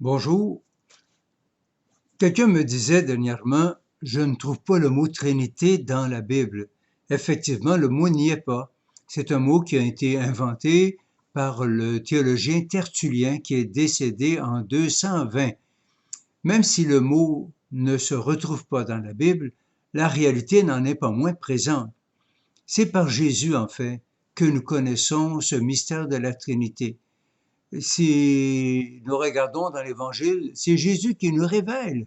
Bonjour. Quelqu'un me disait dernièrement, je ne trouve pas le mot Trinité dans la Bible. Effectivement, le mot n'y est pas. C'est un mot qui a été inventé par le théologien Tertullien qui est décédé en 220. Même si le mot ne se retrouve pas dans la Bible, la réalité n'en est pas moins présente. C'est par Jésus, en fait, que nous connaissons ce mystère de la Trinité. Si nous regardons dans l'Évangile, c'est Jésus qui nous révèle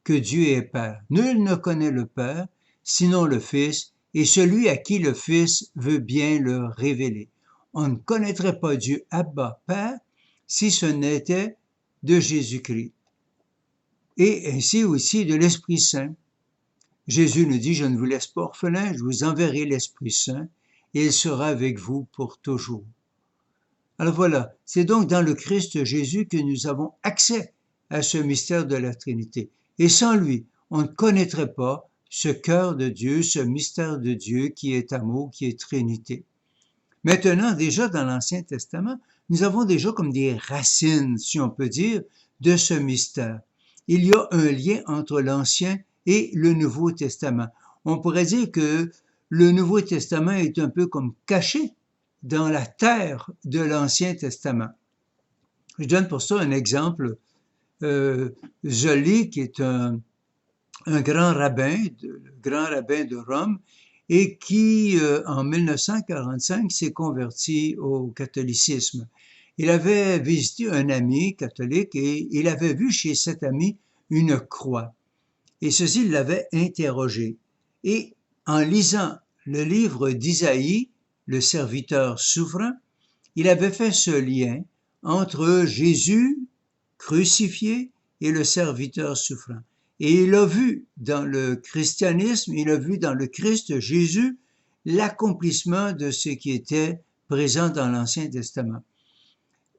que Dieu est Père. Nul ne connaît le Père, sinon le Fils, et celui à qui le Fils veut bien le révéler. On ne connaîtrait pas Dieu Abba, Père, si ce n'était de Jésus-Christ. Et ainsi aussi de l'Esprit Saint. Jésus nous dit, je ne vous laisse pas orphelins, je vous enverrai l'Esprit Saint, et il sera avec vous pour toujours. Alors voilà, c'est donc dans le Christ Jésus que nous avons accès à ce mystère de la Trinité. Et sans lui, on ne connaîtrait pas ce cœur de Dieu, ce mystère de Dieu qui est amour, qui est Trinité. Maintenant, déjà dans l'Ancien Testament, nous avons déjà comme des racines, si on peut dire, de ce mystère. Il y a un lien entre l'Ancien et le Nouveau Testament. On pourrait dire que le Nouveau Testament est un peu comme caché dans la terre de l'Ancien Testament. Je donne pour ça un exemple. Joly, qui est un grand rabbin, le grand rabbin de Rome, et qui, en 1945, s'est converti au catholicisme. Il avait visité un ami catholique et il avait vu chez cet ami une croix. Et ceci l'avait interrogé. Et en lisant le livre d'Isaïe, le serviteur souverain, il avait fait ce lien entre Jésus crucifié et le serviteur souffrant. Et il a vu dans le christianisme, il a vu dans le Christ Jésus l'accomplissement de ce qui était présent dans l'Ancien Testament.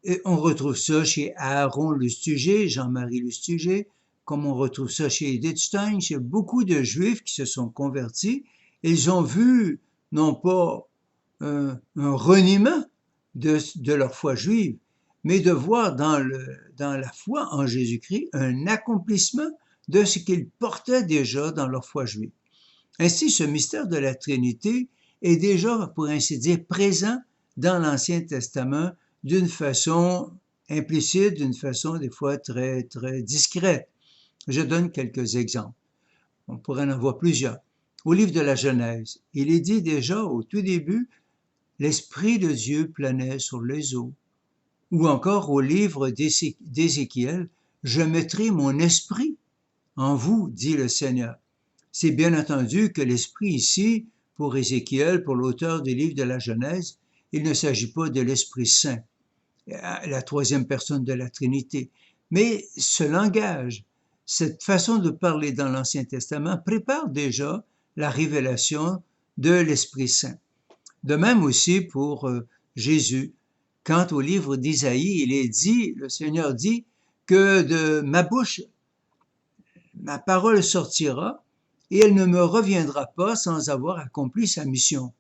Et on retrouve ça chez Aaron Lustiger, Jean-Marie Lustiger, comme on retrouve ça chez Edith Stein, chez beaucoup de Juifs qui se sont convertis. Ils ont vu non pas un reniement de leur foi juive, mais de voir dans la foi en Jésus-Christ un accomplissement de ce qu'ils portaient déjà dans leur foi juive. Ainsi, ce mystère de la Trinité est déjà, pour ainsi dire, présent dans l'Ancien Testament d'une façon implicite, d'une façon des fois très, très discrète. Je donne quelques exemples. On pourrait en avoir plusieurs. Au livre de la Genèse, il est dit déjà au tout début, l'Esprit de Dieu planait sur les eaux. Ou encore au livre d'Ézéchiel, je mettrai mon esprit en vous, dit le Seigneur. C'est bien entendu que l'esprit ici, pour Ézéchiel, pour l'auteur du livre de la Genèse, il ne s'agit pas de l'Esprit Saint, la troisième personne de la Trinité. Mais ce langage, cette façon de parler dans l'Ancien Testament prépare déjà la révélation de l'Esprit Saint. De même aussi pour Jésus. Quant au livre d'Isaïe, il est dit, le Seigneur dit, que de ma bouche, ma parole sortira et elle ne me reviendra pas sans avoir accompli sa mission.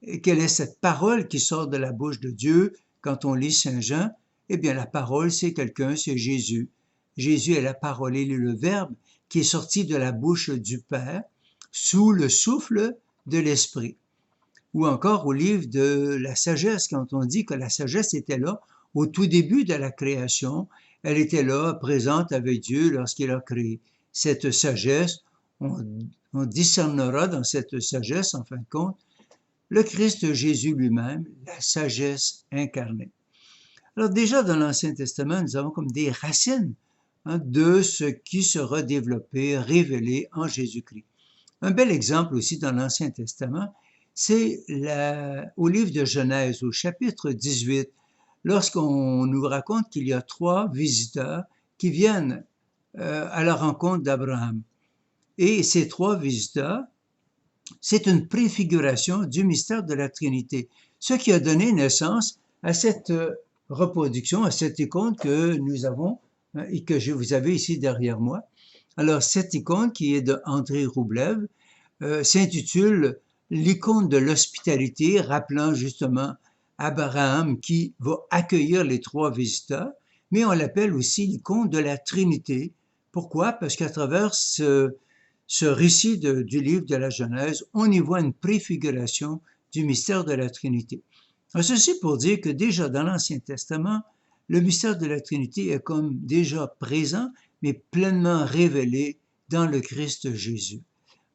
Et quelle est cette parole qui sort de la bouche de Dieu quand on lit Saint Jean? Eh bien, la parole, c'est quelqu'un, c'est Jésus. Jésus est la parole, il est le Verbe qui est sorti de la bouche du Père sous le souffle de l'Esprit. Ou encore au livre de la sagesse, quand on dit que la sagesse était là au tout début de la création, elle était là, présente avec Dieu lorsqu'il a créé. Cette sagesse, on discernera dans cette sagesse, en fin de compte, le Christ Jésus lui-même, la sagesse incarnée. Alors déjà dans l'Ancien Testament, nous avons comme des racines de ce qui sera développé, révélé en Jésus-Christ. Un bel exemple aussi dans l'Ancien Testament, c'est au livre de Genèse, au chapitre 18, lorsqu'on nous raconte qu'il y a 3 visiteurs qui viennent à la rencontre d'Abraham. Et ces 3 visiteurs, c'est une préfiguration du mystère de la Trinité, ce qui a donné naissance à cette reproduction, à cette icône que nous avons et que vous avez ici derrière moi. Alors, cette icône qui est de André Roublev s'intitule l'icône de l'hospitalité, rappelant justement Abraham qui va accueillir les 3 visiteurs. mais on l'appelle aussi l'icône de la Trinité. Pourquoi? Parce qu'à travers ce récit du livre de la Genèse, on y voit une préfiguration du mystère de la Trinité. Alors, ceci pour dire que déjà dans l'Ancien Testament, le mystère de la Trinité est comme déjà présent, mais pleinement révélé dans le Christ Jésus.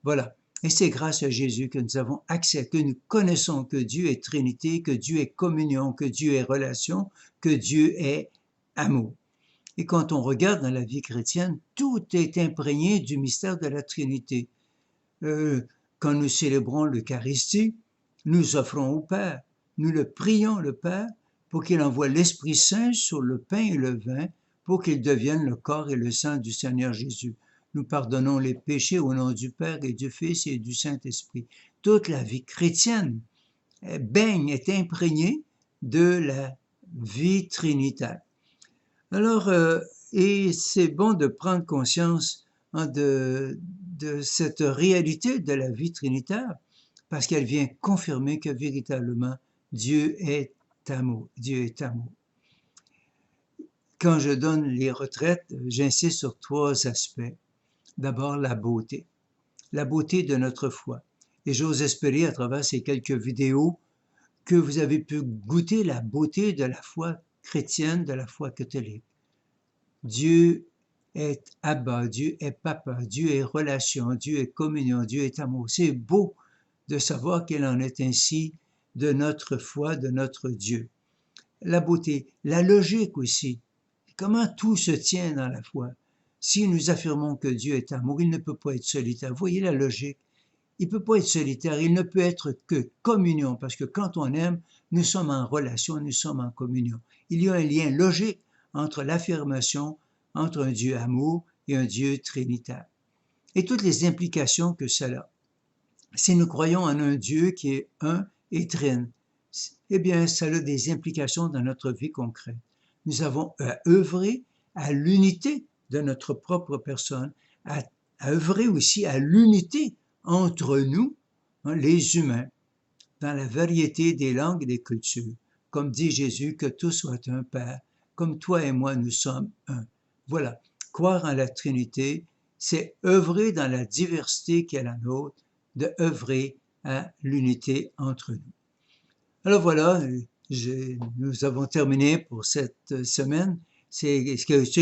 Voilà. Et c'est grâce à Jésus que nous avons accès, que nous connaissons que Dieu est Trinité, que Dieu est communion, que Dieu est relation, que Dieu est amour. Et quand on regarde dans la vie chrétienne, tout est imprégné du mystère de la Trinité. Quand nous célébrons l'Eucharistie, nous offrons au Père, nous le prions le Père pour qu'il envoie l'Esprit Saint sur le pain et le vin pour qu'ils deviennent le corps et le sang du Seigneur Jésus. Nous pardonnons les péchés au nom du Père et du Fils et du Saint-Esprit. Toute la vie chrétienne est imprégnée de la vie trinitaire. Alors, et c'est bon de prendre conscience de cette réalité de la vie trinitaire, parce qu'elle vient confirmer que véritablement Dieu est amour. Dieu est amour. Quand je donne les retraites, j'insiste sur 3 aspects. D'abord, la beauté de notre foi. Et j'ose espérer à travers ces quelques vidéos que vous avez pu goûter la beauté de la foi chrétienne, de la foi catholique. Dieu est Abba, Dieu est Papa, Dieu est relation, Dieu est communion, Dieu est amour. C'est beau de savoir qu'il en est ainsi de notre foi, de notre Dieu. La beauté, la logique aussi. Comment tout se tient dans la foi? Si nous affirmons que Dieu est amour, il ne peut pas être solitaire. Vous voyez la logique? Il ne peut pas être solitaire, il ne peut être que communion, parce que quand on aime, nous sommes en relation, nous sommes en communion. Il y a un lien logique entre l'affirmation entre un Dieu amour et un Dieu trinitaire. Et toutes les implications que cela a. Si nous croyons en un Dieu qui est un et trine, eh bien, ça a des implications dans notre vie concrète. Nous avons à œuvrer à l'unité de notre propre personne, à œuvrer aussi à l'unité entre nous, les humains, dans la variété des langues et des cultures. Comme dit Jésus, que tous soient un Père, comme toi et moi nous sommes un. Voilà, croire en la Trinité, c'est œuvrer dans la diversité qui est la nôtre, de œuvrer à l'unité entre nous. Alors voilà, nous avons terminé pour cette semaine ces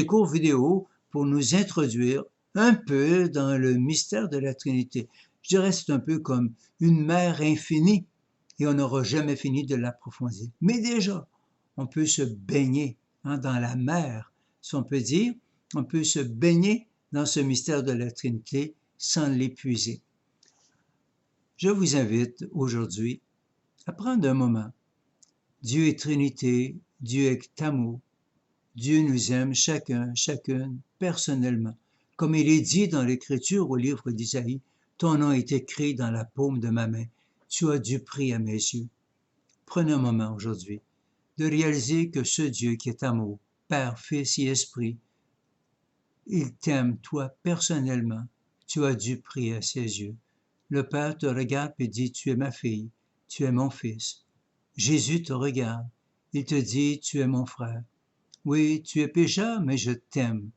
courts vidéos pour nous introduire un peu dans le mystère de la Trinité. Je dirais c'est un peu comme une mer infinie et on n'aura jamais fini de l'approfondir. Mais déjà, on peut se baigner dans la mer, si on peut dire, on peut se baigner dans ce mystère de la Trinité sans l'épuiser. Je vous invite aujourd'hui à prendre un moment. Dieu est Trinité, Dieu est amour. Dieu nous aime chacun, chacune, personnellement. Comme il est dit dans l'Écriture au livre d'Isaïe, ton nom est écrit dans la paume de ma main. Tu as du prix à mes yeux. Prenez un moment aujourd'hui de réaliser que ce Dieu qui est amour, Père, Fils et Esprit, il t'aime, toi, personnellement. Tu as du prix à ses yeux. Le Père te regarde et dit, tu es ma fille, tu es mon fils. Jésus te regarde, il te dit, tu es mon frère. Oui, tu es pécheur, mais je t'aime.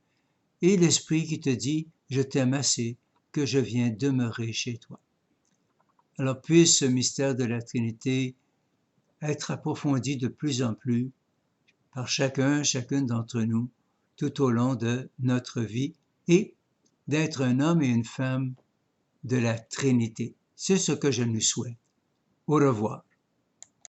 Et l'Esprit qui te dit, je t'aime assez, que je viens demeurer chez toi. Alors puisse ce mystère de la Trinité être approfondi de plus en plus par chacune d'entre nous, tout au long de notre vie, et d'être un homme et une femme de la Trinité. C'est ce que je nous souhaite. Au revoir.